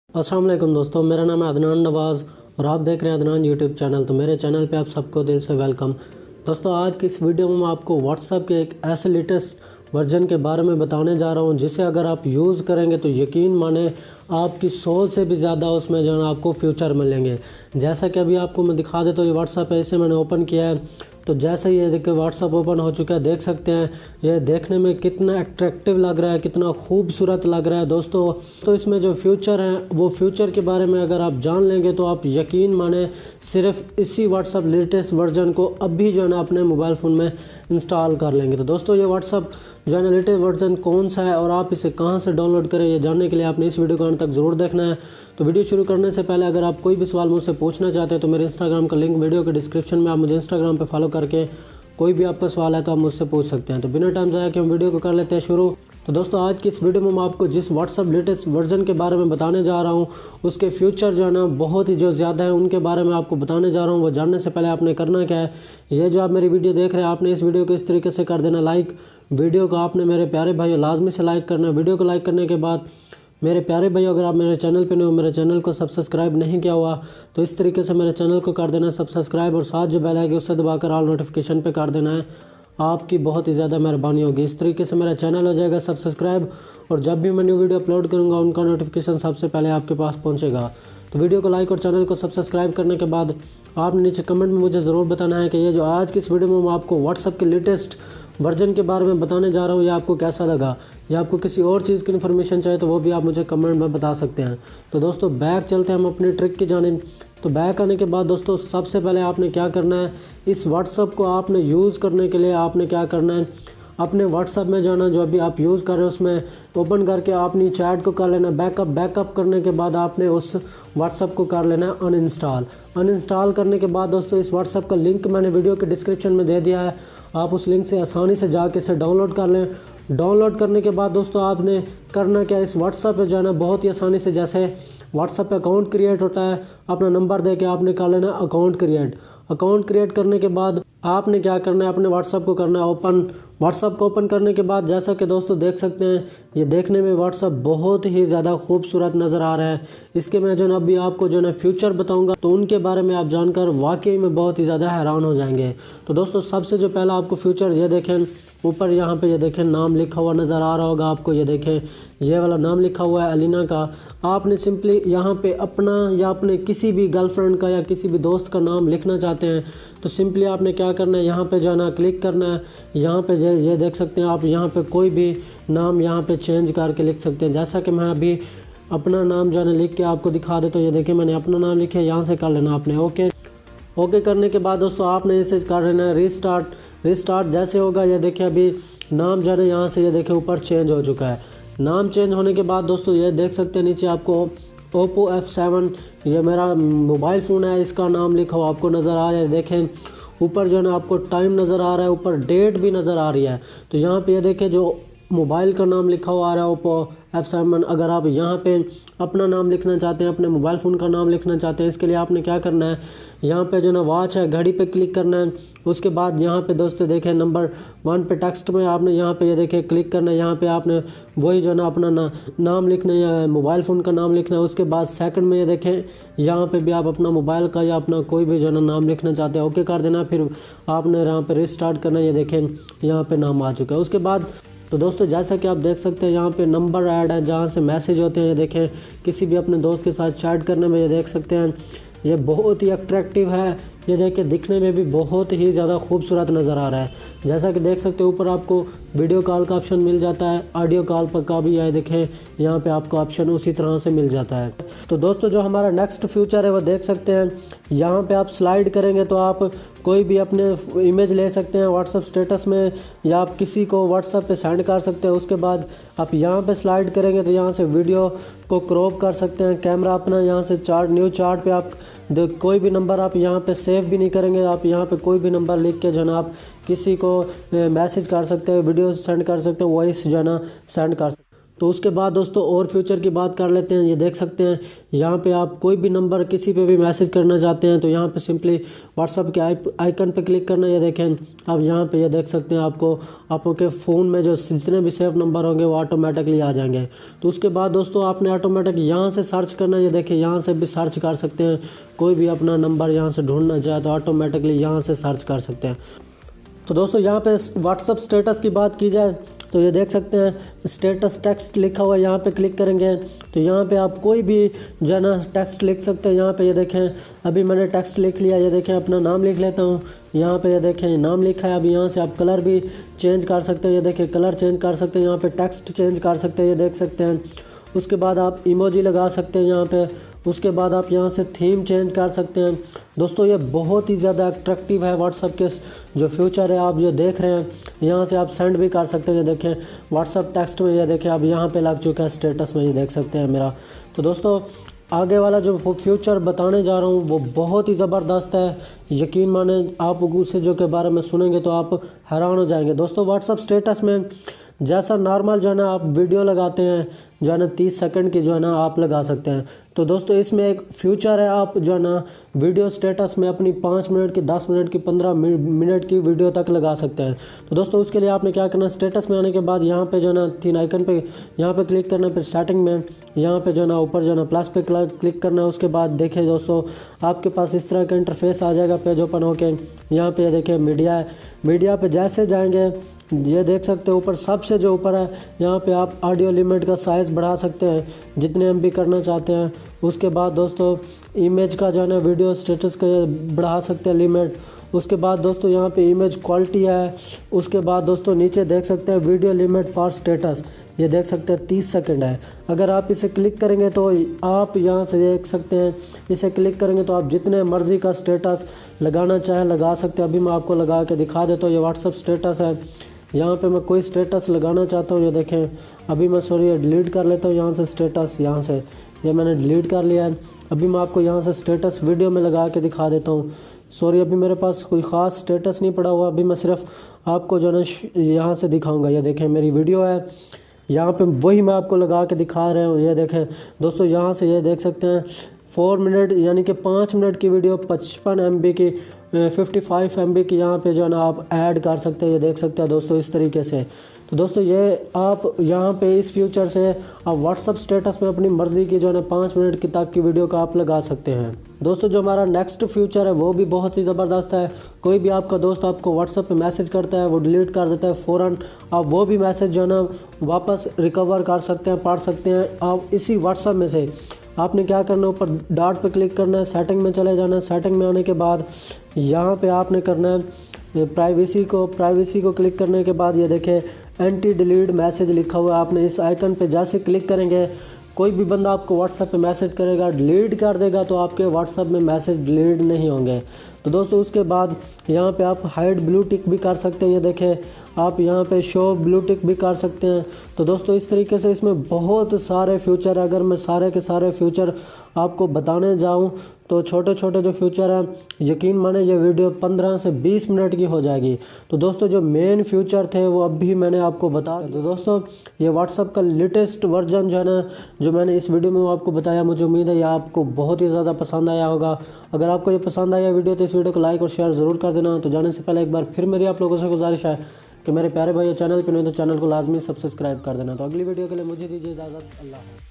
अस्सलाम वालेकुम दोस्तों, मेरा नाम है अदनान नवाज़ और आप देख रहे हैं अदनान यूट्यूब चैनल। तो मेरे चैनल पे आप सबको दिल से वेलकम। दोस्तों, आज की इस वीडियो में मैं आपको व्हाट्सएप के एक ऐसे लेटेस्ट वर्जन के बारे में बताने जा रहा हूं जिसे अगर आप यूज़ करेंगे तो यकीन माने आपकी सोच से भी ज़्यादा उसमें जो है ना आपको फ्यूचर मिलेंगे। जैसा कि अभी आपको मैं दिखा देता हूँ, ये व्हाट्सएप है, इसे मैंने ओपन किया है। तो जैसे ये देखिए व्हाट्सएप ओपन हो चुका है, देख सकते हैं ये देखने में कितना अट्रैक्टिव लग रहा है, कितना खूबसूरत लग रहा है दोस्तों। तो इसमें जो फ्यूचर हैं वो फ्यूचर के बारे में अगर आप जान लेंगे तो आप यकीन माने सिर्फ इसी व्हाट्सएप लेटेस्ट वर्जन को अभी जो है ना अपने मोबाइल फ़ोन में इंस्टॉल कर लेंगे। तो दोस्तों, ये व्हाट्सएप जो है ना लेटेस्ट वर्जन कौन सा है और आप इसे कहाँ से डाउनलोड करें, ये जानने के लिए आपने इस वीडियो को अंत तक ज़रूर देखना है। तो वीडियो शुरू करने से पहले अगर आप कोई भी सवाल मुझसे पूछना चाहते हैं तो मेरे इंस्टाग्राम का लिंक वीडियो के डिस्क्रिप्शन में, आप मुझे इंस्टाग्राम पे फॉलो करके कोई भी आपका सवाल है तो आप मुझसे पूछ सकते हैं। तो बिना टाइम ज़ाया कि हम वीडियो को कर लेते हैं शुरू। तो दोस्तों, आज की इस वीडियो में मैं आपको जिस व्हाट्सएप लेटेस्ट वर्जन के बारे में बताने जा रहा हूं उसके फ्यूचर जो है ना बहुत ही जो ज़्यादा है उनके बारे में आपको बताने जा रहा हूं। वो जानने से पहले आपने करना क्या है, ये जो आप मेरी वीडियो देख रहे हैं आपने इस वीडियो को इस तरीके से कर देना लाइक। वीडियो को आपने मेरे प्यारे भाई लाजमी से लाइक करना है। वीडियो को लाइक करने के बाद मेरे प्यारे भाई, अगर आप मेरे चैनल पे नहीं हो, मेरे चैनल को सब्सक्राइब नहीं किया हुआ तो इस तरीके से मेरे चैनल को कर देना सब्सक्राइब और साथ जो बेल आएगी उससे दबाकर ऑल नोटिफिकेशन पे कर देना है। आपकी बहुत ही ज़्यादा मेहरबानी होगी। इस तरीके से मेरा चैनल हो जाएगा सब्सक्राइब और जब भी मैं न्यू वीडियो अपलोड करूँगा उनका नोटिफिकेशन सबसे पहले आपके पास पहुँचेगा। तो वीडियो को लाइक और चैनल को सब्सक्राइब करने के बाद आपने नीचे कमेंट में मुझे ज़रूर बताना है कि ये जो आज की इस वीडियो में मैं आपको व्हाट्सएप के लेटेस्ट वर्जन के बारे में बताने जा रहा हूँ, ये आपको कैसा लगा, या आपको किसी और चीज़ की इन्फॉर्मेशन चाहिए तो वो भी आप मुझे कमेंट में बता सकते हैं। तो दोस्तों, बैक चलते हैं हम अपनी ट्रिक की जानिब। तो बैक आने के बाद दोस्तों सबसे पहले आपने क्या करना है, इस व्हाट्सएप को आपने यूज़ करने के लिए आपने क्या करना है, अपने व्हाट्सएप में जो है ना जो अभी आप यूज़ कर रहे हो उसमें ओपन करके अपनी चैट को कर लेना बैकअप करने के बाद आपने उस व्हाट्सएप को कर लेना है अनइंस्टॉल करने के बाद दोस्तों इस व्हाट्सएप का लिंक मैंने वीडियो के डिस्क्रिप्शन में दे दिया है। आप उस लिंक से आसानी से जाके इसे डाउनलोड कर लें। डाउनलोड करने के बाद दोस्तों आपने करना क्या, इस व्हाट्सएप पे जाना बहुत ही आसानी से, जैसे व्हाट्सएप पे अकाउंट क्रिएट होता है, अपना नंबर दे के आपने कर लेना अकाउंट क्रिएट करने के बाद आपने क्या करना है, अपने व्हाट्सएप को करना है ओपन। व्हाट्सएप को ओपन करने के बाद जैसा कि दोस्तों देख सकते हैं ये देखने में व्हाट्सएप बहुत ही ज़्यादा खूबसूरत नज़र आ रहा है। इसके मैं जो है अभी आपको जो है फ्यूचर बताऊंगा तो उनके बारे में आप जानकर वाकई में बहुत ही ज़्यादा हैरान हो जाएंगे। तो दोस्तों, सबसे जो पहला आपको फ्यूचर ये देखें, ऊपर यहाँ पे ये देखें नाम लिखा हुआ नज़र आ रहा होगा आपको, ये देखें ये वाला नाम लिखा हुआ है अलीना का। आपने सिंपली यहाँ पे अपना या अपने किसी भी गर्लफ्रेंड का या किसी भी दोस्त का नाम लिखना चाहते हैं तो सिंपली आपने क्या करना है, यहाँ पे जाना, क्लिक करना है। यहाँ पे ये देख सकते हैं आप, यहाँ पे कोई भी नाम यहाँ पे चेंज करके लिख सकते हैं। जैसा कि मैं अभी अपना नाम जो है लिख के आपको दिखा देता हूँ, ये देखिए मैंने अपना नाम लिखा है, यहाँ से कर लेना आपने ओके करने के बाद दोस्तों आपने इसे कर लेना है रिस्टार्ट। जैसे होगा ये देखिए अभी नाम जो है यहाँ से ये देखिए ऊपर चेंज हो चुका है। नाम चेंज होने के बाद दोस्तों ये देख सकते हैं नीचे आपको Oppo F7 ये मेरा मोबाइल फ़ोन है, इसका नाम लिखा हुआ आपको नज़र आ रहा है। देखें ऊपर जो है ना आपको टाइम नज़र आ रहा है, ऊपर डेट भी नज़र आ रही है। तो यहाँ पे ये देखें जो मोबाइल का नाम लिखा हुआ आ रहा है Oppo F7। अगर आप यहाँ पे अपना नाम लिखना चाहते हैं, अपने मोबाइल फ़ोन का नाम लिखना चाहते हैं, इसके लिए आपने क्या करना है, यहाँ पे जो ना वॉच है घड़ी पे क्लिक करना है। उसके बाद यहाँ पे दोस्तों देखें नंबर 1 पे टेक्स्ट में आपने यहाँ पे ये देखें क्लिक करना है। यहाँ पे आपने वही जो ना अपना नाम लिखना है या मोबाइल फ़ोन का नाम लिखना है। उसके बाद सेकंड में ये देखें यहाँ पे भी आप अपना मोबाइल का या अपना कोई भी जो ना नाम लिखना चाहते हैं ओके कर देना। फिर आपने यहाँ पे रिस्टार्ट करना है, ये देखें यहाँ पे नाम आ चुका है। उसके बाद तो दोस्तों जैसा कि आप देख सकते हैं यहाँ पे नंबर ऐड है जहाँ से मैसेज होते हैं। ये देखें किसी भी अपने दोस्त के साथ चैट करने में ये देख सकते हैं ये बहुत ही अट्रैक्टिव है। ये देखिए दिखने में भी बहुत ही ज़्यादा खूबसूरत नज़र आ रहा है। जैसा कि देख सकते हैं ऊपर आपको वीडियो कॉल का ऑप्शन मिल जाता है, ऑडियो कॉल पर का भी है, देखें यहाँ पे आपको ऑप्शन उसी तरह से मिल जाता है। तो दोस्तों जो हमारा नेक्स्ट फ्यूचर है वो देख सकते हैं, यहाँ पे आप स्लाइड करेंगे तो आप कोई भी अपने इमेज ले सकते हैं व्हाट्सएप स्टेटस में या आप किसी को व्हाट्सएप पे सेंड कर सकते हैं। उसके बाद आप यहाँ पे स्लाइड करेंगे तो यहाँ से वीडियो को क्रॉप कर सकते हैं। कैमरा अपना यहाँ से न्यू चार्ट पे आप कोई भी नंबर आप यहाँ पे सेव भी नहीं करेंगे, आप यहाँ पे कोई भी नंबर लिख के जो ना आप किसी को मैसेज कर सकते हैं, वीडियो सेंड कर सकते हैं, वॉइस जो है ना सेंड कर सकते हैं। तो उसके बाद दोस्तों और फ्यूचर की बात कर लेते हैं। ये देख सकते हैं यहाँ पे आप कोई भी नंबर किसी पे भी मैसेज करना चाहते हैं तो यहाँ पे सिंपली व्हाट्सअप के आइकन पे क्लिक करना। ये देखें अब यहाँ पे ये देख सकते हैं आपको आपके फ़ोन में जो जितने भी सेव नंबर होंगे वो ऑटोमेटिकली आ जाएंगे। तो उसके बाद दोस्तों आपने ऑटोमेटिक यहाँ से सर्च करना। ये देखिए यहाँ से भी सर्च कर सकते हैं, कोई भी अपना नंबर यहाँ से ढूंढना चाहे तो ऑटोमेटिकली यहाँ से सर्च कर सकते हैं। तो दोस्तों यहाँ पे व्हाट्सअप स्टेटस की बात की जाए तो ये देख सकते हैं स्टेटस टेक्स्ट लिखा हुआ है, यहाँ पे क्लिक करेंगे तो यहाँ पे आप कोई भी जो है ना टेक्स्ट लिख सकते हैं। यहाँ पे ये देखें अभी मैंने टेक्स्ट लिख लिया। ये देखें अपना नाम लिख लेता हूँ। यहाँ पे ये देखें नाम लिखा है। अभी यहाँ से आप कलर भी चेंज कर सकते हैं। ये देखें कलर चेंज कर सकते हैं, यहाँ पे टेक्स्ट चेंज कर सकते हैं, ये देख सकते हैं। उसके बाद आप इमोजी लगा सकते हैं यहाँ पे। उसके बाद आप यहाँ से थीम चेंज कर सकते हैं। दोस्तों ये बहुत ही ज़्यादा अट्रैक्टिव है व्हाट्सअप के जो फ्यूचर है आप जो देख रहे हैं। यहाँ से आप सेंड भी कर सकते हैं। ये देखें व्हाट्सअप टेक्स्ट में, ये देखें अब यहाँ पे लग चुका है स्टेटस में, ये देख सकते हैं मेरा। तो दोस्तों आगे वाला जो फ्यूचर बताने जा रहा हूँ वो बहुत ही ज़बरदस्त है। यकीन माने आप उसे जो के बारे में सुनेंगे तो आप हैरान हो जाएंगे। दोस्तों व्हाट्सअप स्टेटस में जैसा नॉर्मल जो है ना आप वीडियो लगाते हैं जो है ना 30 सेकंड की जो है ना आप लगा सकते हैं। तो दोस्तों इसमें एक फ्यूचर है, आप जो है ना वीडियो स्टेटस में अपनी 5 मिनट की, 10 मिनट की, 15 मिनट की वीडियो तक लगा सकते हैं। तो दोस्तों उसके लिए आपने क्या करना, स्टेटस में आने के बाद यहाँ पे जो है ना 3 आइकन पे यहाँ पे क्लिक करना। फिर स्टार्टिंग में यहाँ पे जो है ना ऊपर जो है ना प्लस पे क्लिक करना है। उसके बाद देखिए दोस्तों आपके पास इस तरह का इंटरफेस आ जाएगा पेज ओपन होके। यहाँ पे देखिए मीडिया है, मीडिया पे जैसे जाएंगे ये देख सकते हो ऊपर सबसे जो ऊपर है यहाँ पे आप ऑडियो लिमिट का साइज़ बढ़ा सकते हैं जितने MB करना चाहते हैं। उसके बाद दोस्तों इमेज का जो है ना वीडियो स्टेटस का बढ़ा सकते हैं लिमिट। उसके बाद दोस्तों यहाँ पे इमेज क्वालिटी है। उसके बाद दोस्तों नीचे देख सकते हैं वीडियो लिमिट फॉर स्टेटस, ये देख सकते हैं 30 सेकंड है। अगर आप इसे क्लिक करेंगे तो आप यहाँ से देख सकते हैं, इसे क्लिक करेंगे तो आप जितने मर्ज़ी का स्टेटस लगाना चाहें लगा सकते हैं। अभी मैं आपको लगा के दिखा देता हूँ। ये व्हाट्सअप स्टेटस है, यहाँ पे मैं कोई स्टेटस लगाना चाहता हूँ। ये देखें अभी मैं ये डिलीट कर लेता हूँ यहाँ से स्टेटस, यहाँ से ये मैंने डिलीट कर लिया है। अभी मैं आपको यहाँ से स्टेटस वीडियो में लगा के दिखा देता हूँ। अभी मेरे पास कोई ख़ास स्टेटस नहीं पड़ा हुआ, अभी मैं सिर्फ आपको जो है ना यहाँ से दिखाऊँगा। ये देखें मेरी वीडियो है, यहाँ पे वही मैं आपको लगा के दिखा रहा हूँ। ये देखें दोस्तों यहाँ से ये देख सकते हैं 4 मिनट यानी कि 5 मिनट की वीडियो 55 MB की 55 MB की यहाँ पे जो है ना आप ऐड कर सकते हैं। ये देख सकते हैं दोस्तों इस तरीके से। तो दोस्तों ये आप यहाँ पे इस फ्यूचर से आप व्हाट्सअप स्टेटस में अपनी मर्ज़ी की जो है ना 5 मिनट की तक की वीडियो का आप लगा सकते हैं। दोस्तों जो हमारा नेक्स्ट फ्यूचर है वो भी बहुत ही ज़बरदस्त है। कोई भी आपका दोस्त आपको व्हाट्सअप पे मैसेज करता है वो डिलीट कर देता है फ़ौरन, आप वो भी मैसेज जो है ना वापस रिकवर कर सकते हैं, पढ़ सकते हैं। आप इसी व्हाट्सअप में से आपने क्या करना, ऊपर डॉट पे क्लिक करना है, सेटिंग में चले जाना है। सेटिंग में आने के बाद यहाँ पे आपने करना है प्राइवेसी को क्लिक करने के बाद ये देखें एंटी डिलीट मैसेज लिखा हुआ है। आपने इस आइकन पे जैसे क्लिक करेंगे कोई भी बंदा आपको व्हाट्सएप पे मैसेज करेगा डिलीट कर देगा तो आपके व्हाट्सएप में मैसेज डिलीट नहीं होंगे। तो दोस्तों उसके बाद यहाँ पे आप हाइड ब्लू टिक भी कर सकते हैं। ये देखें आप यहाँ पे शो ब्लू टिक भी कर सकते हैं। तो दोस्तों इस तरीके से इसमें बहुत सारे फ्यूचर है। अगर मैं सारे के सारे फ्यूचर आपको बताने जाऊँ तो छोटे छोटे जो फ्यूचर हैं यकीन माने ये वीडियो 15 से 20 मिनट की हो जाएगी। तो दोस्तों जो मेन फ्यूचर थे वो अब भी मैंने आपको बता। तो दोस्तों ये व्हाट्सअप का लेटेस्ट वर्जन जो है ना जो मैंने इस वीडियो में आपको बताया, मुझे उम्मीद है ये आपको बहुत ही ज़्यादा पसंद आया होगा। अगर आपको ये पसंद आया वीडियो तो इस वीडियो को लाइक और शेयर ज़रूर कर देना। तो जाने से पहले एक बार फिर मेरी आप लोगों से गुजारिश है कि मेरे प्यारे भाई चैनल पर नहीं तो चैनल को लाजमी सब्सक्राइब कर देना। तो अगली वीडियो के लिए मुझे दीजिए इजाज़त। अल्लाह।